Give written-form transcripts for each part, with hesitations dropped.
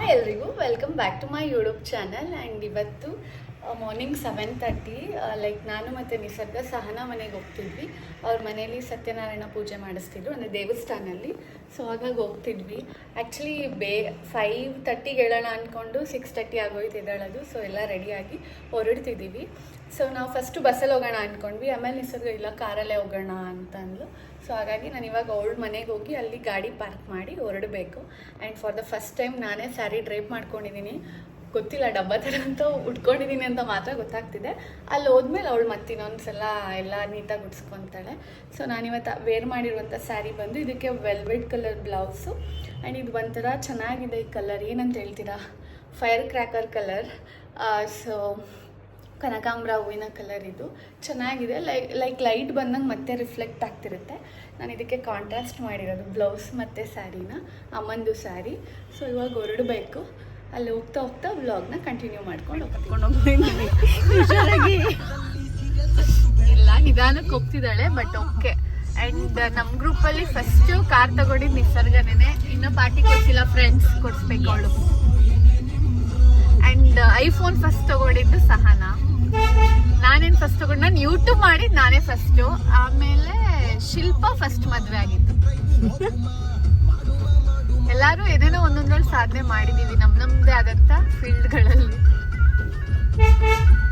Hi ಎಲ್ರಿಗೂ welcome back to my YouTube channel. And ಇವತ್ತು morning 7:30 like ನಾನು ಮತ್ತು ನಿಸರ್ಗ ಸಹನಾ ಮನೆಗೆ ಹೋಗ್ತಿದ್ವಿ. ಅವ್ರ ಮನೇಲಿ ಸತ್ಯನಾರಾಯಣ ಪೂಜೆ ಮಾಡಿಸ್ತಿದ್ರು, ಅಂದರೆ ದೇವಸ್ಥಾನಲ್ಲಿ. ಸೊ ಹಾಗಾಗಿ ಹೋಗ್ತಿದ್ವಿ. ಆ್ಯಕ್ಚುಲಿ 5:30ಗೆ ಹೇಳೋಣ ಅಂದ್ಕೊಂಡು 6:30 ಆಗೋಯ್ತು ಎದ್ದೇಳೋದು. ಸೊ ಎಲ್ಲ ರೆಡಿಯಾಗಿ ಹೊರಡ್ತಿದ್ದೀವಿ. ಸೊ ನಾವು ಫಸ್ಟು ಬಸ್ಸಲ್ಲಿ ಹೋಗೋಣ ಅಂದ್ಕೊಂಡ್ವಿ. ಆಮೇಲೆ ನಿಸರ್ಗ ಇಲ್ಲ ಕಾರಲ್ಲೇ ಹೋಗೋಣ ಅಂತ ಅಂದ್ಲು. ಸೊ ಹಾಗಾಗಿ ನಾನು ಇವಾಗ ಅವಳ ಮನೆಗೆ ಹೋಗಿ ಅಲ್ಲಿ ಗಾಡಿ ಪಾರ್ಕ್ ಮಾಡಿ ಹೊರಡಬೇಕು. And for the first time ನಾನೇ ಸ್ಯಾರಿ ಡ್ರೈಪ್ ಮಾಡ್ಕೊಂಡಿದ್ದೀನಿ. ಗೊತ್ತಿಲ್ಲ ಡಬ್ಬ ಥರ ಅಂತ ಉಟ್ಕೊಂಡಿದ್ದೀನಿ ಅಂತ ಮಾತ್ರ ಗೊತ್ತಾಗ್ತಿದೆ. ಅಲ್ಲಿ ಹೋದ್ಮೇಲೆ ಅವಳು ಮತ್ತಿನ್ನೊಂದು ಸಲ ಎಲ್ಲ ನೀಟಾಗಿ ಉಡ್ಸ್ಕೊತಾಳೆ. ಸೊ ನಾನಿವತ್ತು ವೇರ್ ಮಾಡಿರುವಂಥ ಸ್ಯಾರಿ ಬಂದು ಇದಕ್ಕೆ ವೆಲ್ವೆಟ್ ಕಲರ್ ಬ್ಲೌಸು. ಆ್ಯಂಡ್ ಇದು ಒಂಥರ ಚೆನ್ನಾಗಿದೆ ಈ ಕಲರ್. ಏನಂತ ಹೇಳ್ತೀರಾ, ಫೈರ್ ಕ್ರ್ಯಾಕರ್ ಕಲರ್. ಸೊ ಕನಕಾಂಬ್ರ ಹೂವಿನ ಕಲರ್ ಇದು ಚೆನ್ನಾಗಿದೆ. ಲೈಕ್ ಲೈಟ್ ಬಂದಂಗೆ ಮತ್ತೆ ರಿಫ್ಲೆಕ್ಟ್ ಆಗ್ತಿರುತ್ತೆ. ನಾನು ಇದಕ್ಕೆ ಕಾಂಟ್ರಾಸ್ಟ್ ಮಾಡಿರೋದು ಬ್ಲೌಸ್ ಮತ್ತು ಸ್ಯಾರಿನ, ಅಮ್ಮಂದು ಸ್ಯಾರಿ. ಸೊ ಇವಾಗ ಹೊರಡಬೇಕು. ಅಲ್ಲಿ ಹೋಗ್ತಾ ಹೋಗ್ತಾ ವ್ಲಾಗ್ನ ಕಂಟಿನ್ಯೂ ಮಾಡ್ಕೊಂಡು ಹೋಗ್ತೀನಿ. ಇಲ್ಲ ನಿಧಾನಕ್ಕೆ ಹೋಗ್ತಿದ್ದಾಳೆ, ಬಟ್ ಓಕೆ. ಆ್ಯಂಡ್ ನಮ್ಮ ಗ್ರೂಪಲ್ಲಿ ಫಸ್ಟು ಕಾರ್ ತಗೊಂಡಿದ್ದು ನಿಸರ್ಗನೇ. ಇನ್ನೂ ಪಾರ್ಟಿ ಕೊಡ್ಸಿಲ್ಲ, ಫ್ರೆಂಡ್ಸ್ ಕೊಡಿಸ್ಬೇಕು ಅವಳು. ಆ್ಯಂಡ್ ಐಫೋನ್ ಫಸ್ಟ್ ತಗೊಂಡಿದ್ದು ಸಹನಾ. ನಾನೇನು ಫಸ್ಟ್ ತಗೊಂಡು ನಾನು ಯೂಟ್ಯೂಬ್ ಮಾಡಿದ್ದು ನಾನೇ ಫಸ್ಟು. ಆಮೇಲೆ ಶಿಲ್ಪ ಫಸ್ಟ್ ಮದುವೆ ಆಗಿತ್ತು. ಎಲ್ಲರೂ ಏನೇನೋ ಒಂದೊಂದ್ರಲ್ಲಿ ಸಾಧನೆ ಮಾಡಿದ್ದೀವಿ ನಮ್ಮದೇ ಆದಂಥ ಫೀಲ್ಡ್ಗಳಲ್ಲಿ.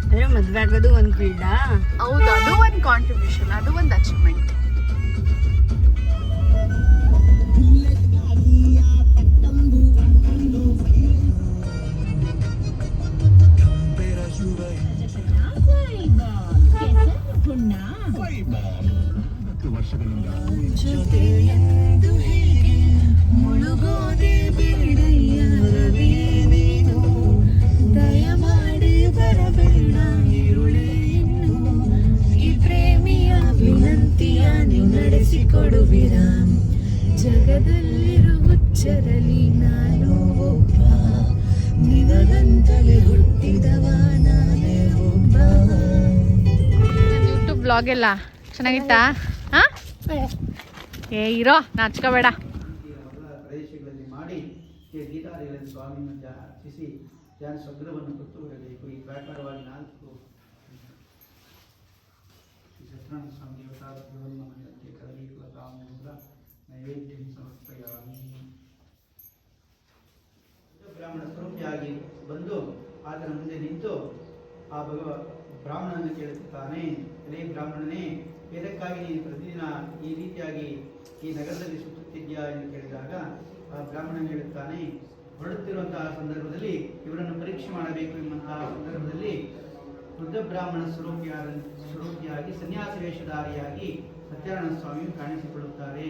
ಅಂದರೆ ಮದುವೆ ಆಗೋದು ಒಂದು ಫೀಲ್ಡಾ? ಹೌದು, ಅದು ಒಂದು ಕಾಂಟ್ರಿಬ್ಯೂಷನ್, ಅದು ಒಂದು ಅಚೀವ್ಮೆಂಟ್. ಜಗದಲ್ಲಿರು ಹುಚ್ಚರಲಿ ನಾನು ಒಬ್ಬ, ನಿನಗಂತಲೇ ಹುಟ್ಟಿದವ ನಾನೇ ಒಬ್ಬ. ಯೂಟ್ಯೂಬ್ ಬ್ಲಾಗ್ ಎಲ್ಲ ಚೆನ್ನಾಗಿತ್ತಾ? ಹಾಂ ಏ ಇರೋ ನಾಚ್ಕೋಬೇಡ. ಪ್ರದೇಶಗಳಲ್ಲಿ ಮಾಡಿ ಗೀತಾದಿಗಳಲ್ಲಿ ಸ್ವಾಮಿಯನ್ನು ಅರ್ಚಿಸಿ ಧ್ಯಾನ ಸ್ವಗ್ರಹವನ್ನು ಕೊಟ್ಟು ಬರಬೇಕು. ಈ ಪ್ರಕಾರವಾಗಿ 4 ಸತ್ಯನಾರಾಯಣ ಸ್ವಾಮಿ ದೇವತಾ ಮಂದಿರಕ್ಕೆ ಕರವೀಕುಲ ತಾಮೂಲ ನೈವೇದ್ಯ ಸಮರ್ಪಯಾಮಿ. ಬ್ರಾಹ್ಮಣ ಸ್ವರೂಪಿಯಾಗಿ ಬಂದು ಆತನ ಮುಂದೆ ನಿಂತು ಆ ಬ್ರಾಹ್ಮಣನನ್ನು ಕೇಳುತ್ತಾನೆ, ಎಲೆ ಬ್ರಾಹ್ಮಣನೇ, ಇದಕ್ಕಾಗಿ ನೀನು ಪ್ರತಿದಿನ ಈ ರೀತಿಯಾಗಿ ಈ ನಗರದಲ್ಲಿ ಸುತ್ತುತ್ತಿದ್ಯಾ ಎಂದು ಕೇಳಿದಾಗ ಆ ಬ್ರಾಹ್ಮಣ ಹೇಳುತ್ತಾನೆ, ಹೊರಡುತ್ತಿರುವಂತಹ ಸಂದರ್ಭದಲ್ಲಿ ಇವರನ್ನು ಪರೀಕ್ಷೆ ಮಾಡಬೇಕು ಎಂಬಂತಹ ಸಂದರ್ಭದಲ್ಲಿ ವೃದ್ಧ ಬ್ರಾಹ್ಮಣ ಸ್ವರೂಪಿಯಾಗಿ ಸನ್ಯಾಸ ವೇಷಧಾರಿಯಾಗಿ ಸತ್ಯನಾರಾಯಣ ಸ್ವಾಮಿಯು ಕಾಣಿಸಿಕೊಳ್ಳುತ್ತಾರೆ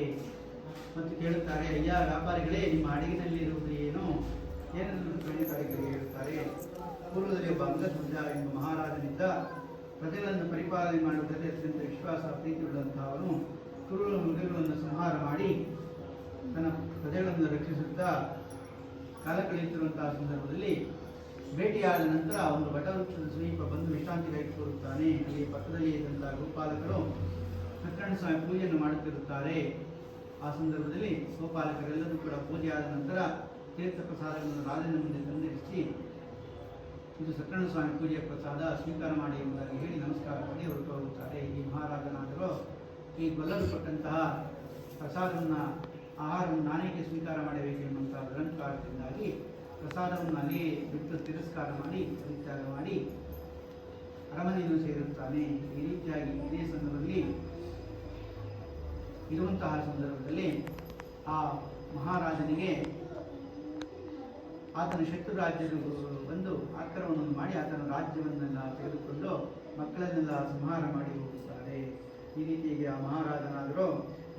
ಮತ್ತು ಕೇಳುತ್ತಾರೆ, ಅಯ್ಯ ವ್ಯಾಪಾರಿಗಳೇ, ನಿಮ್ಮ ಅಡಿಗಿನಲ್ಲಿ ಇರುವುದು ಏನೆಂದು ಗಣಿಕಾರಿಗಳಿಗೆ ಹೇಳುತ್ತಾರೆ. ಪೂರ್ವದಲ್ಲಿ ಒಬ್ಬ ಅಂಗಧ್ವಜ ಎಂಬ ಮಹಾರಾಜನಿದ್ದ. ಪ್ರಜೆಗಳನ್ನು ಪರಿಪಾಲನೆ ಮಾಡುವುದರಲ್ಲಿ ಅತ್ಯಂತ ವಿಶ್ವಾಸ ಪ್ರೀತಿಯುಳ್ಳಂತಹ ಅವನು ಕ್ರೂರ ಮೃಗಗಳನ್ನು ಸಂಹಾರ ಮಾಡಿ ತನ್ನ ಪ್ರಜೆಗಳನ್ನು ರಕ್ಷಿಸುತ್ತಾ ಕಾಲ ಕಳೆಯುತ್ತಿರುವಂತಹ ಸಂದರ್ಭದಲ್ಲಿ ಭೇಟಿಯಾದ ನಂತರ ಒಂದು ವಟವೃಕ್ಷದ ಸಮೀಪ ಬಂದು ವಿಶ್ರಾಂತಿ ಕೈಗೊಳ್ಳುತ್ತಾನೆ. ಅಲ್ಲಿ ಪಕ್ಕದಲ್ಲಿ ಇದ್ದಂತಹ ಗೋಪಾಲಕರು ಸತ್ಯನಾರಾಯಣ ಸ್ವಾಮಿ ಪೂಜೆಯನ್ನು ಮಾಡುತ್ತಿರುತ್ತಾರೆ. ಆ ಸಂದರ್ಭದಲ್ಲಿ ಗೋಪಾಲಕರೆಲ್ಲರೂ ಕೂಡ ಪೂಜೆ ಆದ ನಂತರ ತೀರ್ಥ ಪ್ರಸಾದಗಳನ್ನು ರಾಜನ ಮುಂದೆ ತಂದಿರಿಸಿ, ಇದು ಸತ್ಯನಾರಾಯಣ ಸ್ವಾಮಿ ಪೂಜೆಯ ಪ್ರಸಾದ, ಸ್ವೀಕಾರ ಮಾಡಿ ಎಂಬುದಾಗಿ ಹೇಳಿ ನಮಸ್ಕಾರ ಮಾಡಿ ಹೊರಟು ಹೋಗುತ್ತಾರೆ. ಈ ಮಹಾರಾಜನಾದರೂ ಈ ಗೊಲ್ಲಲು ಕೊಟ್ಟಂತಹ ಪ್ರಸಾದವನ್ನು, ಆಹಾರವನ್ನು ನಾನೇಕೆ ಸ್ವೀಕಾರ ಮಾಡಬೇಕೆಂಬಂತಹ ದುರಂಕಾರದಿಂದಾಗಿ ಪ್ರಸಾದವನ್ನು ಅಲ್ಲಿ ಬಿಟ್ಟು ತಿರಸ್ಕಾರ ಮಾಡಿ ಪರಿತ್ಯಾಗ ಮಾಡಿ ಅರಮನೆಯನ್ನು ಸೇರುತ್ತಾನೆ. ಈ ರೀತಿಯಾಗಿ ಇದೇ ಸಂದರ್ಭದಲ್ಲಿ ಇರುವಂತಹ ಸಂದರ್ಭದಲ್ಲಿ ಆ ಮಹಾರಾಜನಿಗೆ ಆತನ ಶತ್ರು ರಾಜ್ಯರು ಬಂದು ಆಕ್ರಮಣವನ್ನು ಮಾಡಿ ಆತನ ರಾಜ್ಯವನ್ನೆಲ್ಲ ತೆಗೆದುಕೊಂಡು ಮಕ್ಕಳನ್ನೆಲ್ಲ ಸಂಹಾರ ಮಾಡಿ ಹೋಗುತ್ತಾರೆ. ಈ ರೀತಿಗೆ ಆ ಮಹಾರಾಜನಾದರೂ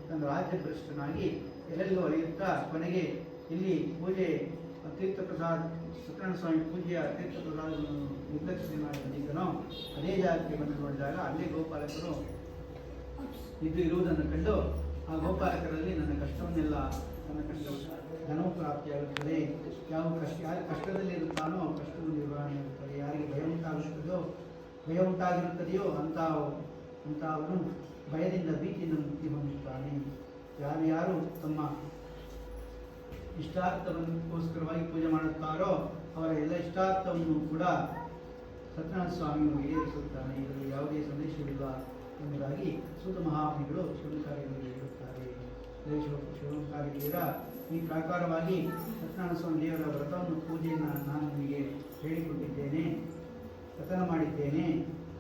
ತನ್ನ ರಾಜ್ಯ ಭ್ರಷ್ಟನಾಗಿ ಎಲ್ಲೆಲ್ಲೂ ಅಳೆಯುತ್ತಾ ಕೊನೆಗೆ ಇಲ್ಲಿ ಪೂಜೆ ತೀರ್ಥ ಪ್ರಸಾದ ಸತ್ಯನಾರಾಯಣ ಸ್ವಾಮಿ ಪೂಜೆಯ ತೀರ್ಥ ಪ್ರಸಾದವನ್ನು ನಿರ್ಲಕ್ಷ್ಯ ಮಾಡಿ ಬಂದಿದ್ದನೋ ಅದೇ ಜಾಗಕ್ಕೆ ಬಂದು ನೋಡಿದಾಗ ಅಲ್ಲೇ ಗೋಪಾಲಕರು ಇರುವುದನ್ನು ಕಂಡು ಆ ಗೋಪಾಲಕರಲ್ಲಿ ನನ್ನ ಕಷ್ಟವನ್ನೆಲ್ಲ, ನನ್ನ ಕಷ್ಟ ಧನವು ಪ್ರಾಪ್ತಿಯಾಗುತ್ತದೆ, ಯಾರು ಕಷ್ಟದಲ್ಲಿ ಇರುತ್ತಾನೋ ಕಷ್ಟವು ನಿರ್ವಹಣೆ ಇರುತ್ತದೆ, ಯಾರಿಗೆ ಭಯ ಉಂಟಾಗಿರುತ್ತದೆಯೋ ಅಂಥವನು ಭಯದಿಂದ ಭೀತಿಯಿಂದ ಮುಕ್ತಿ ಹೊಂದುತ್ತಾನೆ. ಯಾರು ತಮ್ಮ ಇಷ್ಟಾರ್ಥವನ್ನುಗೋಸ್ಕರವಾಗಿ ಪೂಜೆ ಮಾಡುತ್ತಾರೋ ಅವರ ಎಲ್ಲ ಇಷ್ಟಾರ್ಥವನ್ನು ಕೂಡ ಸತ್ಯನಾರಾಯಣ ಸ್ವಾಮಿಯು ಈಡೇರಿಸುತ್ತಾನೆ. ಇದರಲ್ಲಿ ಯಾವುದೇ ಸಂದೇಶವಿಲ್ಲ ಎಂಬುದಾಗಿ ಸೂತ ಮಹಾಮುನಿಗಳು ಶಿವಕಾರ್ಯಗಳಿಗೆ ಹೇಳುತ್ತಾರೆ. ಶಿವಕಾರ್ಯಗಳ ಈ ಪ್ರಕಾರವಾಗಿ ಸತ್ಯನಾರಾಯಣ ಸ್ವಾಮಿ ದೇವರ ವ್ರತವನ್ನು ಪೂಜೆಯನ್ನು ನಾನು ನಿಮಗೆ ಹೇಳಿಕೊಟ್ಟಿದ್ದೇನೆ, ವ್ರತನ ಮಾಡಿದ್ದೇನೆ.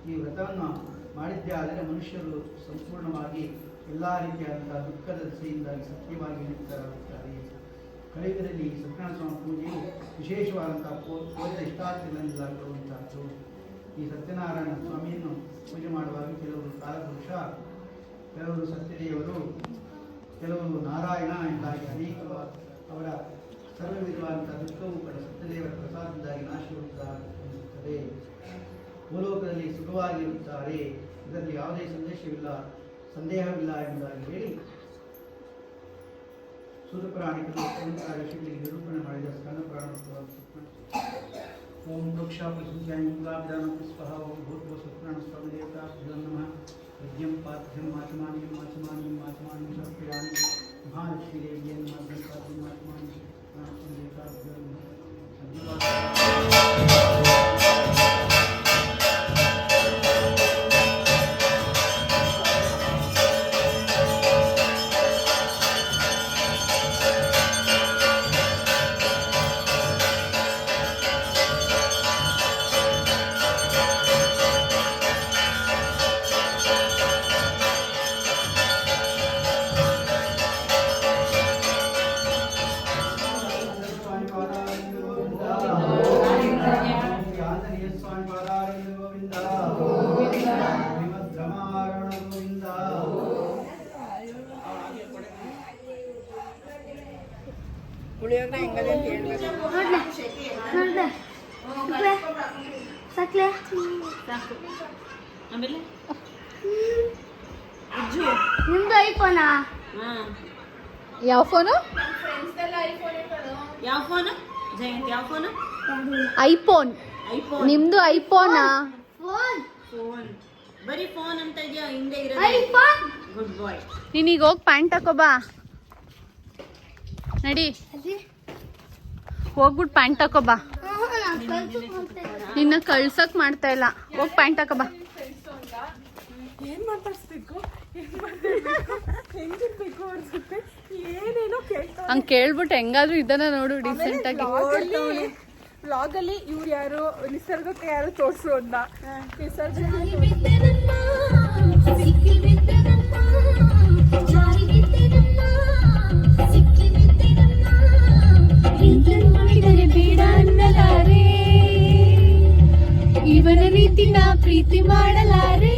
ಈ ವ್ರತವನ್ನು ಮಾಡಿದ್ದೇ ಆದರೆ ಮನುಷ್ಯರು ಸಂಪೂರ್ಣವಾಗಿ ಎಲ್ಲ ರೀತಿಯಾದಂತಹ ದುಃಖದ ದೆಸೆಯಿಂದಾಗಿ ಸತ್ಯವಾಗಿ ಮುಕ್ತರಾಗುತ್ತಾರೆ. ಕಲಿಯುಗದಲ್ಲಿ ಸತ್ಯನಾರಾಯಣ ಸ್ವಾಮಿ ಪೂಜೆಯು ವಿಶೇಷವಾದಂತಹ ಕೋರಿದ ಇಷ್ಟಾರ್ಥಗಳಿಂದಾಗಿರುವಂತಹದ್ದು. ಈ ಸತ್ಯನಾರಾಯಣ ಸ್ವಾಮಿಯನ್ನು ಪೂಜೆ ಮಾಡುವಾಗ ಕೆಲವರು ಕಾಲಪುರುಷ, ಕೆಲವರು ಸತ್ಯದೇವರು, ಕೆಲವರು ನಾರಾಯಣ ಎಂದಾಗಿ ಅನೇಕ ಅವರ ಸರ್ವವಿಧವಾದಂತಹ ದುಃಖವು ಕೂಡ ಸತ್ಯದೇವರ ಪ್ರಸಾದದಿಂದಾಗಿ ನಾಶವಾಗುತ್ತದೆ. ಭೂಲೋಕದಲ್ಲಿ ಸುಖವಾಗಿರುತ್ತಾರೆ. ಇದರಲ್ಲಿ ಯಾವುದೇ ಸಂದೇಹವಿಲ್ಲ ಎಂಬುದಾಗಿ ಹೇಳಿ ಸೂತ ಪುರಾಣಿಕರು ವಿಷಯಗಳಿಗೆ ನಿರೂಪಣೆ ಮಾಡಿದ ಸ್ಕಂದ ಪುರಾಣ. ಓಂ ವೃಕ್ಷಾಪುಷ್ಪಾಂ ಪುಷ್ಪಃ ಓಂ ಭೂತ್ವ ಸತ್ಯನಾರಾಯಣ ಸ್ವಾಮಿ ದೇವತಾಭ್ಯೋ ನಮಃ. ಯಜ್ಞಂ ಪಾಥ್ಯಂ ಮಾಚಮಾನ್ಯಂ ಮಾಚಮಾನ್ಯಂ ಮಾಚಮಾನ್ಯಂ ಸಮರ್ಪಯಾಮಿ. ಮಹಾಲಕ್ಷ್ಮೀ ದೇವಿಯನ್ ಮಾಚಮಾನ್ಯಂ ಮಾಚಮಾನ್ಯಂ ದೇವತಾಭ್ಯೋ ನಮಃ. ನಿಮ್ದು ಐಫೋನಾ? ಯಾವ ಫೋನು? ಯಾವ ಫೋನು ಜಯಂತ್? ಯಾವ ಫೋನು? ಐಫೋನ್. ನಿಮ್ದು ಐಫೋನಾ? ಫೋನ್ ಬರೀ ಫೋನ್ ಅಂತ ಇದೆಯಾ? ಹಿಂದೆ ಇರೋದು ಐಫೋನ್. ಗುಡ್ ಬಾಯ್. ನೀನೀಗ ಹೋಗಿ ಪ್ಯಾಂಟ್ ಹಾಕೋಬಾ, ನಡಿ. ಹೋಗ್ಬಿಟ್ಟು ಪ್ಯಾಂಟ್ ಹಾಕೋಬಾ. ನಿನ್ನ ಕಳ್ಸಕ್ ಮಾಡ್ತಾ ಇಲ್ಲ, ಹೋಗಿ ಪ್ಯಾಂಟ್ ಹಾಕೋಬಾ. ಏನ್ ಮಾತಾಡ್ಸ್ಬೇಕು, ಹೆಂಗಿರ್ಬೇಕು ಅನ್ಸುತ್ತೆ, ಏನೇನೋ ಕೇಳ್ತಾರೆ. ಹಂಗ್ ಕೇಳ್ಬಿಟ್ಟು ಹೆಂಗಾದ್ರೂ ಇದನ್ನ ನೋಡು ಡಿಸೆಂಟ್ ಆಗಿ. ವ್ಲಾಗ್ ಅಲ್ಲಿ ಇವ್ರು ಯಾರು, ನಿಸರ್ಗಕ್ಕೆ ಯಾರು ತೋರ್ಸು ಅಂತ. ಬೇಡ ಅನ್ನಲಾರೆ, ಇವನ ರೀತಿ ನಾ ಪ್ರೀತಿ ಮಾಡಲಾರೆ.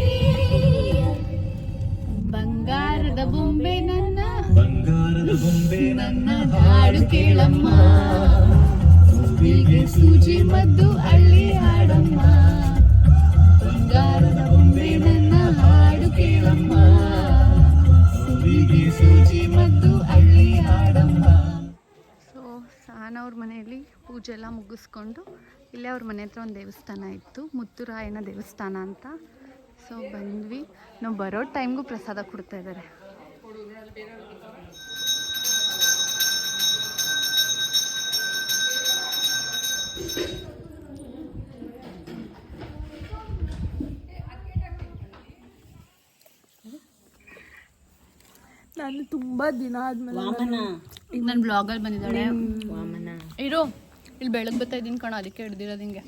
ಬಂಗಾರದ ಬೊಂಬೆ ನನ್ನ, ಬಂಗಾರದ ಬೊಂಬೆ ನನ್ನ ಹಾಡು ಕೇಳಮ್ಮ. ಹೂವಿಗೆ ಸೂಜಿ ಮದ್ದು ಅಳ್ಳಿ ಹಾಡಮ್ಮ. ಬಂಗಾರದ ಬೊಂಬೆ ನನ್ನ ಹಾಡು ಕೇಳಮ್ಮ. ಹೂವಿಗೆ ಸೂಜಿ ಮದ್ದು ಅಳ್ಳಿ ಹಾಡಮ್ಮ. ಸೊ ಸಹನವ್ರ ಮನೆಯಲ್ಲಿ ಪೂಜೆ ಎಲ್ಲ ಮುಗಿಸ್ಕೊಂಡು ಇಲ್ಲೇ ಅವ್ರ ಮನೆ ಹತ್ರ ಒಂದು ದೇವಸ್ಥಾನ ಇತ್ತು, ಮುತ್ತುರಾಯನ ದೇವಸ್ಥಾನ ಅಂತ. ಸೊ ಬಂದ್ವಿ. ನಾವು ಬರೋ ಟೈಮ್ಗೂ ಪ್ರಸಾದ ಕೊಡ್ತಾ ಇದ್ದಾರೆ. ನಾನು ತುಂಬಾ ದಿನ ಆದ್ಮೇಲೆ ಈಗ ನನ್ನ ಬ್ಲಾಗಲ್ಲಿ ಬಂದಿದ್ದಾಳೆ ವಾಮನ. ಇರೋ ಇಲ್ಲಿ ಬೆಳಗ್ಗೆ ಬರ್ತಾ ಇದ್ದೀನಿ ಕಣ, ಅದಕ್ಕೆ ಹಿಡ್ದಿರೋದು ಹಿಂಗೆ.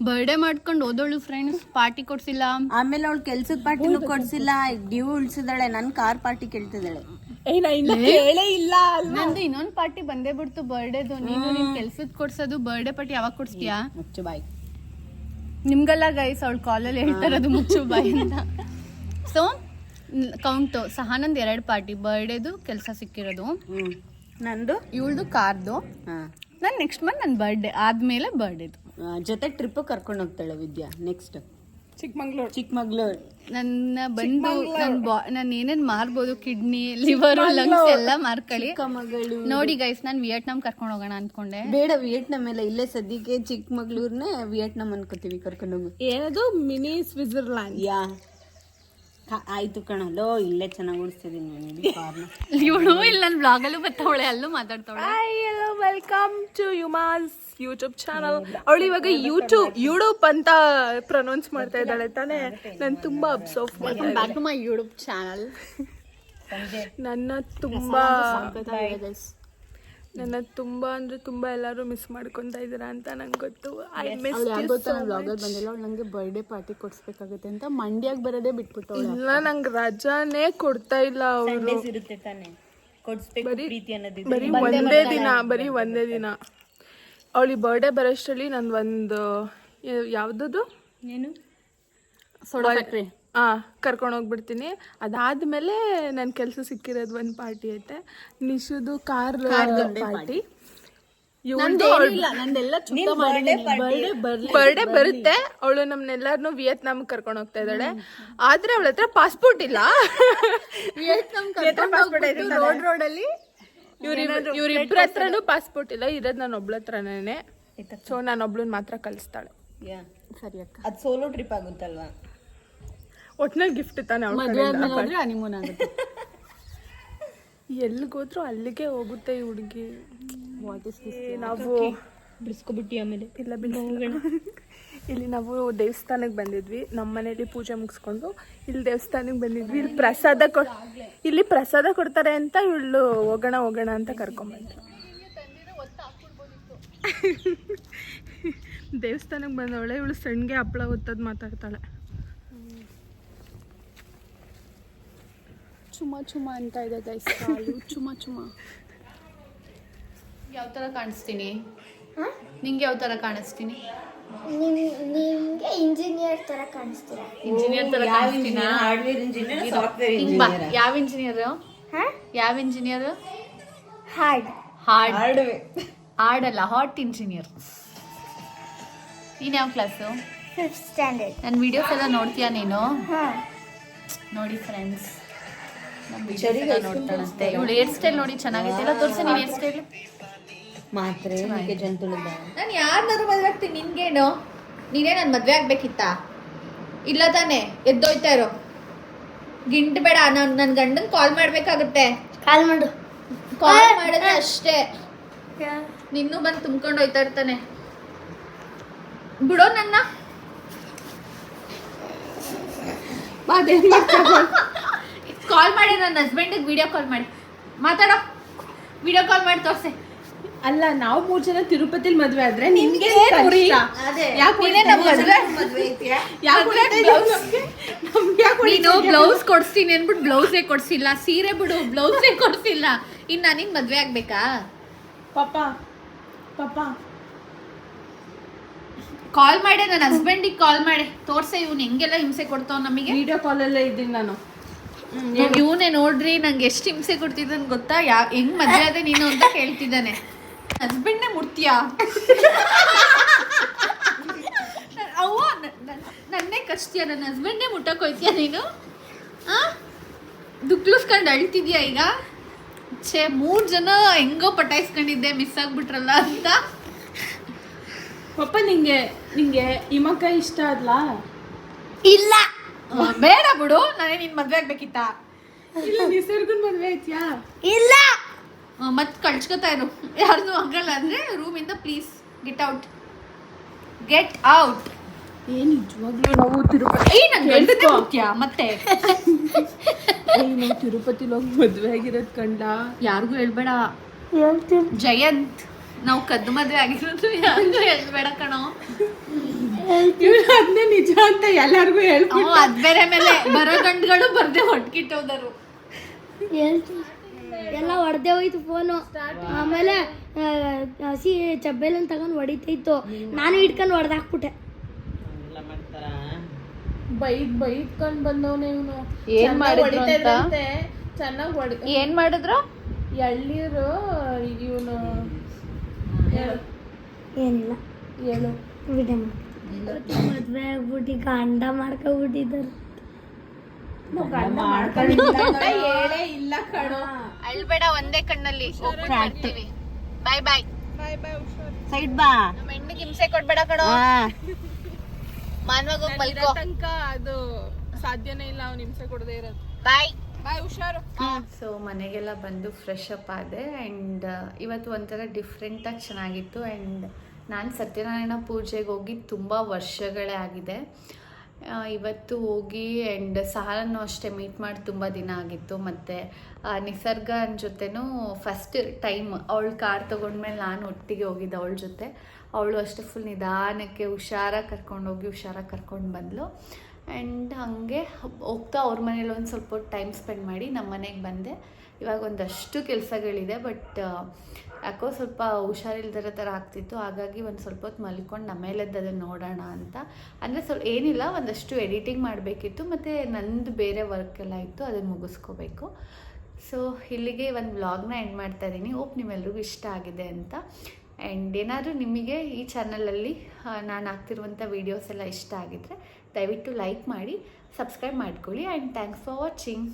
ಬರ್ಡೇ ಮಾಡ್ಕೊಂಡು ಓದೋಳು ಫ್ರೆಂಡ್ಸ್, ಪಾರ್ಟಿ ಕೊಡ್ಸಿಲ್ಲ. ಆಮೇಲೆ ಅವಳು ಕೆಲ್ಸದ ಪಾರ್ಟಿನೂ ಕೊಡ್ಸಿಲ್ಲ, ಡ್ಯೂ ಉಳ್ಸಿದಾಳೆ. ನನ್ ಕಾರ್ ಪಾರ್ಟಿ ಕೇಳ್ತಿದ್ದಾಳೆ. ಕೇಳೇ ಇಲ್ಲ. ನಂದು ಇನ್ನೊಂದು ಪಾರ್ಟಿ ಬಂದೇ ಬಿಡ್ತು ಬರ್ಡೇದು. ನೀನು ನಿನ್ ಕೆಲ್ಸದ ಕೊಡ್ಸೋದು, ಬರ್ಡೇ ಪಾರ್ಟಿ ಯಾವಾಗ ಕೊಡ್ಸ್ತೀಯಾ? ಮುಚ್ಚು ಬಾಯ್. ನಿಮ್ಗೆಲ್ಲ ಗೈಸ್ ಅವಳು ಕಾಲಲ್ಲಿ ಹೇಳ್ತಾರದು ಮುಚ್ಚು ಬಾಯ್ ಅಂತ. ಸೊ ಕೌಂಟು ಸಹನಂದ್ 2 ಪಾರ್ಟಿ, ಬರ್ಡೇದು ಕೆಲಸ ಸಿಕ್ಕಿರೋದು, ನಂದು ಇವಳ್ದು ಕಾರ್ದು. ನಾನು ನೆಕ್ಸ್ಟ್ ಮಂತ್ ನನ್ನ ಬರ್ಡೇ ಆದ್ಮೇಲೆ ಬರ್ಡೇದು ಜೊತೆ ಟ್ರಿಪ್ ಕರ್ಕೊಂಡು ಹೋಗ್ತಾಳೆ ವಿದ್ಯಾ. ನೆಕ್ಸ್ಟ್ ಚಿಕ್ಕಮಂಗ್ಳೂರ್. ನನ್ನ ಬಂದು ನಾನು ಏನೇನ್ ಮಾರ್ಬೋದು, ಕಿಡ್ನಿ, ಲಿವರ್, ಲಂಗ್ಸ್ ಎಲ್ಲ ಮಾರ್ಕೊಳ್ಳಿ. ನೋಡಿ ಗೈಸ್, ನಾನು ವಿಯೆಟ್ನಾಂ ಕರ್ಕೊಂಡು ಹೋಗೋಣ ಅನ್ಕೊಂಡೆ. ಬೇಡ, ವಿಯೆಟ್ನಾಂ ಎಲ್ಲ ಇಲ್ಲೇ ಸದ್ಯಕ್ಕೆ ಚಿಕ್ಕಮಂಗ್ಳೂರ್ನೇ ವಿಯೆಟ್ನಾಂ ಅನ್ಕೋತೀವಿ ಕರ್ಕೊಂಡು ಹೋಗು. ಏನದು ಮಿನಿ ಸ್ವಿಟ್ಜರ್ಲ್ಯಾಂಡ್. ಯಾ ಆಯ್ತು ಕಣಲ್ಲೋ, ಇಲ್ಲೇ ಚೆನ್ನಾಗಿ ಓಡಿಸ್ತಿದ್ದೀನಿ ನಾನು ಕಾರ್ನ. ಇವಳು ಇಲ್ಲಿ ನನ್ನ ಬ್ಲಾಗಲ್ಲೂ ಬರ್ತಾವಳೆ, ಅಲ್ಲೂ ಮಾತಾಡ್ತಾವಳೆ. ಹಲೋ, ವೆಲ್ಕಮ್ ಟು ಯುಮಾಸ್ ಯೂಟ್ಯೂಬ್ ಚಾನಲ್. ಅವಳು ಇವಾಗ ಯೂಟ್ಯೂಬ್ ಅಂತ ಪ್ರೊನೌನ್ಸ್ ಮಾಡ್ತಾ ಇದ್ದಾಳೆ ತಾನೇ. ನಾನು ತುಂಬಾ ಅಬ್ಸರ್ವ್ ಮಾಡ್ತಾ back to my YouTube channel. ನನ್ನ ತುಂಬಾ ಅಂದ್ರೆ ತುಂಬಾ ಎಲ್ಲರೂ ಮಿಸ್ ಮಾಡ್ಕೊಂತ ಇದ್ದೀರಾ ಅಂತ ನಂಗೆ ಗೊತ್ತು. ಐ ಮಿಸ್ ಬ್ಲಾಗಲ್ಲಿ ಬಂದಿಲ್ಲ, ಅವಳು ನನಗೆ ಬರ್ಡೇ ಪಾರ್ಟಿ ಕೊಡ್ಸ್ಬೇಕಾಗುತ್ತೆ ಅಂತ ಮಂಡ್ಯಾಗ ಬರೋದೇ ಬಿಟ್ಬಿಟ್ಟು. ಇಲ್ಲ, ನಂಗೆ ರಜಾನೇ ಕೊಡ್ತಾ ಇಲ್ಲ ಅವರು. ಇರುತ್ತೆ ತಾನೆ, ಕೊಡ್ಸ್ಬೇಕು ಪ್ರೀತಿ ಅನ್ನೋದು. ಬರೀ ಒಂದೇ ದಿನ ಅವಳಿ ಬರ್ಡೇ ಬರೋಷ್ಟರಲ್ಲಿ ನಂದು ಒಂದು ಯಾವುದದು ಏನು ಸೋಡಾ ಫ್ಯಾಕ್ಟ್ರಿ ಕರ್ಕೊಂಡು ಹೋಗ್ಬಿಡ್ತೀನಿ. ಅದಾದ್ಮೇಲೆ ನನ್ನ ಕೆಲಸ ಸಿಕ್ಕಿರೋದು ಒಂದು ಪಾರ್ಟಿ ಐತೆ, ನಿಶುದು ಕಾರ್ ಪಾರ್ಟಿ. ಬರ್ಡೇ ಬರುತ್ತೆ. ಅವಳು ನಮ್ನೆಲ್ಲಾರನು ವಿಯೆಟ್ನಾಮ್ ಕರ್ಕೊಂಡು ಹೋಗ್ತಾ ಇದ್ದಾಳೆ. ಆದ್ರೆ ಅವಳ ಹತ್ರ ಪಾಸ್ಪೋರ್ಟ್ ಇಲ್ಲ. ರೋಡಲ್ಲಿ ಇವ್ರಿಬ್ರ ಹತ್ರನೂ ಪಾಸ್ಪೋರ್ಟ್ ಇಲ್ಲ, ಇರೋದು ನಾನು ಒಬ್ಳ ಹತ್ರನೇ. ಸೊ ನಾನು ಒಬ್ಳನ್ನ ಮಾತ್ರ ಕಳಿಸ್ತಾಳೆ. ಸರಿ ಅಕ್ಕ, ಅದು ಸೋಲೋ ಟ್ರಿಪ್ ಆಗುತ್ತಲ್ವಾ? ಒಟ್ನಲ್ಲಿ ಗಿಫ್ಟ್ ತಾನೆ ಅವಳ ಮದುವೆ ಆದ್ಮೇಲೆ ಹೋದ್ರೆ ಹನಿಮೂನ್ ಆಗುತ್ತೆ. ಎಲ್ಲಿಗೋದ್ರು ಅಲ್ಲಿಗೆ ಹೋಗುತ್ತೆ ಈ ಹುಡುಗಿ. ನಾವು ಬಿಡಿಸ್ಕೊಬಿಟ್ಟು ಆಮೇಲೆ ಇಲ್ಲ ಇಲ್ಲಿ ನಾವು ದೇವಸ್ಥಾನಕ್ಕೆ ಬಂದಿದ್ವಿ. ನಮ್ಮ ಮನೇಲಿ ಪೂಜೆ ಮುಗಿಸ್ಕೊಂಡು ಇಲ್ಲಿ ದೇವಸ್ಥಾನಕ್ಕೆ ಬಂದಿದ್ವಿ. ಇಲ್ಲಿ ಪ್ರಸಾದ ಕೊಡ್ತಾರೆ ಅಂತ ಇವಳು ಹೋಗೋಣ ಅಂತ ಕರ್ಕೊಂಡ್ಬಂದ್ರು. ದೇವಸ್ಥಾನಕ್ಕೆ ಬಂದವಳೆ ಇವಳು ಸಣ್ಣಗೆ ಹಪ್ಪಳ ಹೊತ್ತದ್ ಮಾತಾಡ್ತಾಳೆ. ಚುಮ ಅಂತ ಇದೆ ಗೈಸ್, ಚುಮ. ಯಾವ ಥರ ಕಾಣಿಸ್ತೀನಿ ನಿಂಗೆ? ಯಾವ ಥರ ಕಾಣಿಸ್ತೀನಿ? ನಿಮ್ಗೆ ಇಂಜಿನಿಯರ್ ತರ ಕಾಣಿಸ್ತೀರಾ. ಇಂಜಿನಿಯರ್ ತರ ಕಾಣಿಸ್ತೀನಾ? ಹಾರ್ಡ್ವೇರ್ ಇಂಜಿನಿಯರ್, ಸಾಫ್ಟ್ವೇರ್ ಹಿಂಗ್ ಬಾ. ಇಂಜಿನಿಯರ್. ಯಾವ ಇಂಜಿನಿಯರ್? ಯಾವ ಇಂಜಿನಿಯರ್? ಹಾರ್ಡ್ ಹಾರ್ಡ್ ಅಲ್ಲ, ಹಾಟ್ ಇಂಜಿನಿಯರ್. ನೀನು ಯಾವ ಕ್ಲಾಸು? 5th standard. ನನ್ನ ವಿಡಿಯೋಸ್ ಎಲ್ಲ ನೋಡ್ತೀಯಾ ನೀನು? ಹಾ, ನೋಡಿ ಫ್ರೆಂಡ್ಸ್, ನಮ್ಮ ವಿಡಿಯೋಸ್ ಎಲ್ಲ ನೋಡ್ತಾಳಂತೆ. ಇವಳು ಹೇರ್ ಸ್ಟೈಲ್ ನೋಡಿ ಚೆನ್ನಾಗೈತೆ. ಎಲ್ಲ ತೋರಿಸಿ ನೀನು ಹೇರ್ ಸ್ಟೈಲ್. ಮಾತ್ರ ಜಂತುಳಿದ ನಾನು ಯಾರನ್ನಾದ್ರೂ ಮದುವೆ ಆಗ್ತೀನಿ, ನಿನ್ಗೇನು? ನೀನೇ ನನ್ನ ಮದುವೆ ಆಗ್ಬೇಕಿತ್ತಾ? ಇಲ್ಲ ತಾನೇ, ಎದ್ದೋಯ್ತಾ ಇರೋ. ಗಿಂಟ್ ಬೇಡ, ನಾನು ನನ್ನ ಗಂಡನ್ ಕಾಲ್ ಮಾಡ್ಬೇಕಾಗುತ್ತೆ. ಕಾಲ್ ಮಾಡು. ಕಾಲ್ ಮಾಡಿದ್ರೆ ಅಷ್ಟೇ, ನಿನ್ನೂ ಬಂದು ತುಂಬ್ಕೊಂಡು ಹೋಯ್ತಾ ಇರ್ತಾನೆ. ಬಿಡೋ ನನ್ನ. ಕಾಲ್ ಮಾಡಿ ನನ್ನ ಹಸ್ಬೆಂಡಿಗೆ ವಿಡಿಯೋ ಕಾಲ್ ಮಾಡಿ ಮಾತಾಡೋ. ವಿಡಿಯೋ ಕಾಲ್ ಮಾಡಿ ತೋರ್ಸೆ. ಅಲ್ಲ, ನಾವು 3 ಜನ ತಿರುಪತಿಲಿ ಮದ್ವೆ ಆದ್ರೆ ನಿನ್ಗೆ ನೀನು ಬ್ಲೌಸ್ ಕೊಡ್ಸ್ತೀನಿ ಅನ್ಬಿಟ್ಟು ಬ್ಲೌಸೇ ಕೊಡ್ಸಿಲ್ಲ, ಸೀರೆ ಬಿಡು ಬ್ಲೌಸೇ ಕೊಡ್ಸಿಲ್ಲ. ಇನ್ನು ನನಗೆ ಮದ್ವೆ ಆಗ್ಬೇಕಾ? ಪಾಪ ಕಾಲ್ ಮಾಡಿ ನನ್ನ ಹಸ್ಬೆಂಡಿಗೆ ಕಾಲ್ ಮಾಡಿ ತೋರ್ಸೆ. ಇವ್ನು ಹೆಂಗೆಲ್ಲ ಹಿಂಸೆ ಕೊಡ್ತಾವ ನಮಗೆ. ವಿಡಿಯೋ ಕಾಲಲ್ಲೇ ಇದ್ದೀನಿ ನಾನು. ಇವನೇ ನೋಡ್ರಿ ನಂಗೆ ಎಷ್ಟು ಹಿಂಸೆ ಕೊಡ್ತಿದ್ದಾನೆ ಗೊತ್ತಾ? ಹೆಂಗ್ ಮದ್ವೆ ಆದ್ರೆ ನೀನು ಅಂತ ಕೇಳ್ತಿದ್ದಾನೆ. ಹಸ್ಬೆಂಡ್ನೇ ಮುಟ್ತೀಯಾ? ಅವ್ವ ನನ್ನೇ ಕಚ್ತೀಯ, ನನ್ನ ಹಸ್ಬೆಂಡ್ನೇ ಮುಟ್ಟಕ್ ಹೋಯ್ತೀಯ ನೀನು? ದುಕ್ಲುಸ್ಕೊಂಡು ಅಳ್ತಿದ್ಯಾ ಈಗ? 3 ಜನ ಹೆಂಗೋ ಪಟಾಯಿಸ್ಕೊಂಡಿದ್ದೆ, ಮಿಸ್ ಆಗ್ಬಿಟ್ರಲ್ಲ ಅಂತ. ಪಾಪ ನಿಂಗೆ ಇಮಕ್ಕ ಇಷ್ಟ ಅಲ್ಲ? ಇಲ್ಲ, ಬೇಡ ಬಿಡು, ನಾನೇ ನಿನ್ ಮದ್ವೆ ಆಗ್ಬೇಕಿತ್ತಾ? ಇಲ್ಲ, ನಿಸರ್ಗನ್ ಮದ್ವೆ ಐತ್ಯಾ? ಇಲ್ಲ. ಮತ್ ಕಳ್ಸ್ಕೊತಾ ಇರು. ಯಾರ್ದು ಆಗಲ್ಲ ಅಂದ್ರೆ ರೂಮಿಂದ ಪ್ಲೀಸ್ ಗೆಟ್ ಔಟ್. ಏನ್ ನಿಜವಾಗ್ಲೂ ನಾವು ತಿರುಪತಿ ಮತ್ತೆ ನಾವು ತಿರುಪತಿಲಿ ಹೋಗಿ ಮದ್ವೆ ಆಗಿರೋದ್ ಕಂಡ ಯಾರಿಗೂ ಹೇಳ್ಬೇಡ. ಹೇಳ್ತೀನಿ. ಜಯಂತ್, ನಾವು ಕದ್ದು ಮದ್ವೆ ಆಗಿರೋದು ಯಾರಿಗೂ ಹೇಳ್ಬೇಡ ಕಣೋ. ಅದನ್ನೇ ನಿಜ ಅಂತ ಎಲ್ಲಾರ್ಗು ಹೇಳ್ಬಿಟ್ಟು ಅದ್ ಬೇರೆ ಮೇಲೆ ಬರೋ ಗಂಡುಗಳು ಬರ್ದೆ ಹೊಟ್ಕಿಟ್ಟೋದರು. ಹೇಳ್ತೀನಿ. ಎಲ್ಲ ಹೊಡೆದೇ ಹೋಯ್ತು ಫೋನು. ಆಮೇಲೆ ಹಸಿ ಚಬ್ಬೆಲನ್ ತಗೊಂಡು ಹೊಡಿತೈತು. ನಾನು ಹಿಡ್ಕೊಂಡು ಹೊಡೆದಾಕ್ಬಿಟ್ಟೆ. ಬೈದ್ಕೊಂಡ್ ಬಂದವನೇ ಇವನು. ಏನ್ ಮಾಡಿದ್ರು ಅಂತ? ಚೆನ್ನಾಗಿ ಹೊಡಿ. ಏನ್ ಮಾಡಿದ್ರು? ಎಳ್ಳೀರು ಇವನು ಏನಿಲ್ಲ, ಏನು ವಿಡಿಯೋ ಮದ್ವೆ ಆಗ್ಬಿಟ್ಟು ಗಂಡ ಮಾಡ್ಕೊಬಿಟ್ಟಿದ್ದಾರೆ. ಹೇಳೇ ಇಲ್ಲ ಕಣೋ. ಅಳ್ಬೇಡ, ಒಂದೇ ಕಣ್ಣಲ್ಲಿ ಬಾಯ್ ಬಾಯ್. ಸೈಡ್ ಬಾ. ನಮ್ಮ ಹೆಣ್ಣಿಗೆ ಹಿಂಸೆ ಕೊಡ್ಬೇಡ ಕಣೋ. ಮಾನ್ವಾಗ ಹೋಗಿ ಮಲ್ಕೋ. ತನಕ ಅದು ಸಾಧ್ಯನೇ ಇಲ್ಲ ಅವ್ನು ಹಿಂಸೆ ಕೊಡದೇ ಇರೋದು. ಬಾಯ್ ಬಾಯ್, ಹುಷಾರು. ಸೊ ಮನೆಗೆಲ್ಲ ಬಂದು ಫ್ರೆಶ್ ಅಪ್ ಆದೆ ಆ್ಯಂಡ್ ಇವತ್ತು ಒಂಥರ ಡಿಫ್ರೆಂಟಾಗಿ ಚೆನ್ನಾಗಿತ್ತು. ಆ್ಯಂಡ್ ನಾನು ಸತ್ಯನಾರಾಯಣ ಪೂಜೆಗೆ ಹೋಗಿ ತುಂಬ ವರ್ಷಗಳೇ ಆಗಿದೆ. ಇವತ್ತು ಹೋಗಿ ಆ್ಯಂಡ್ ಸಹನೂ ಅಷ್ಟೇ ಮೀಟ್ ಮಾಡಿ ತುಂಬ ದಿನ ಆಗಿತ್ತು. ಮತ್ತು ನಿಸರ್ಗನ ಜೊತೆನೂ ಫಸ್ಟ್ ಟೈಮ್ ಅವಳು ಕಾರ್ ತೊಗೊಂಡ್ಮೇಲೆ ನಾನು ಒಟ್ಟಿಗೆ ಹೋಗಿದ್ದೆ ಅವಳ ಜೊತೆ. ಅವಳು ಅಷ್ಟೇ ಫುಲ್ ನಿಧಾನಕ್ಕೆ ಹುಷಾರಾಗಿ ಕರ್ಕೊಂಡು ಬಂದಳು. ಆ್ಯಂಡ್ ಹಾಗೆ ಹೋಗ್ತಾ ಅವ್ರ ಮನೇಲಿ ಒಂದು ಸ್ವಲ್ಪ ಹೊತ್ತು ಟೈಮ್ ಸ್ಪೆಂಡ್ ಮಾಡಿ ನಮ್ಮ ಮನೆಗೆ ಬಂದೆ. ಇವಾಗ ಒಂದಷ್ಟು ಕೆಲಸಗಳಿದೆ, ಬಟ್ ಯಾಕೋ ಸ್ವಲ್ಪ ಹುಷಾರಿಲ್ದಿರೋ ಥರ ಆಗ್ತಿತ್ತು. ಹಾಗಾಗಿ ಒಂದು ಸ್ವಲ್ಪ ಹೊತ್ತು ಮಲ್ಕೊಂಡು ಆಮೇಲೆದ್ದು ಅದನ್ನು ನೋಡೋಣ ಅಂತ. ಅಂದರೆ ಸ್ವಲ್ಪ ಏನಿಲ್ಲ, ಒಂದಷ್ಟು ಎಡಿಟಿಂಗ್ ಮಾಡಬೇಕಿತ್ತು ಮತ್ತು ನಂದು ಬೇರೆ ವರ್ಕ್ ಎಲ್ಲ ಇತ್ತು, ಅದನ್ನು ಮುಗಿಸ್ಕೋಬೇಕು. ಸೊ ಇಲ್ಲಿಗೆ ಒಂದು ವ್ಲಾಗ್ನ ಎಂಡ್ ಮಾಡ್ತಾ ಇದ್ದೀನಿ. ಹೋಪ್ ನಿಮ್ಮೆಲ್ರಿಗೂ ಇಷ್ಟ ಆಗಿದೆ ಅಂತ. ಆ್ಯಂಡ್ ಏನಾದರೂ ನಿಮಗೆ ಈ ಚಾನಲಲ್ಲಿ ನಾನು ಹಾಕ್ತಿರುವಂಥ ವೀಡಿಯೋಸ್ ಎಲ್ಲ ಇಷ್ಟ ಆಗಿದ್ದರೆ ದಯವಿಟ್ಟು ಲೈಕ್ ಮಾಡಿ, ಸಬ್ಸ್ಕ್ರೈಬ್ ಮಾಡ್ಕೊಳ್ಳಿ. And thanks for watching.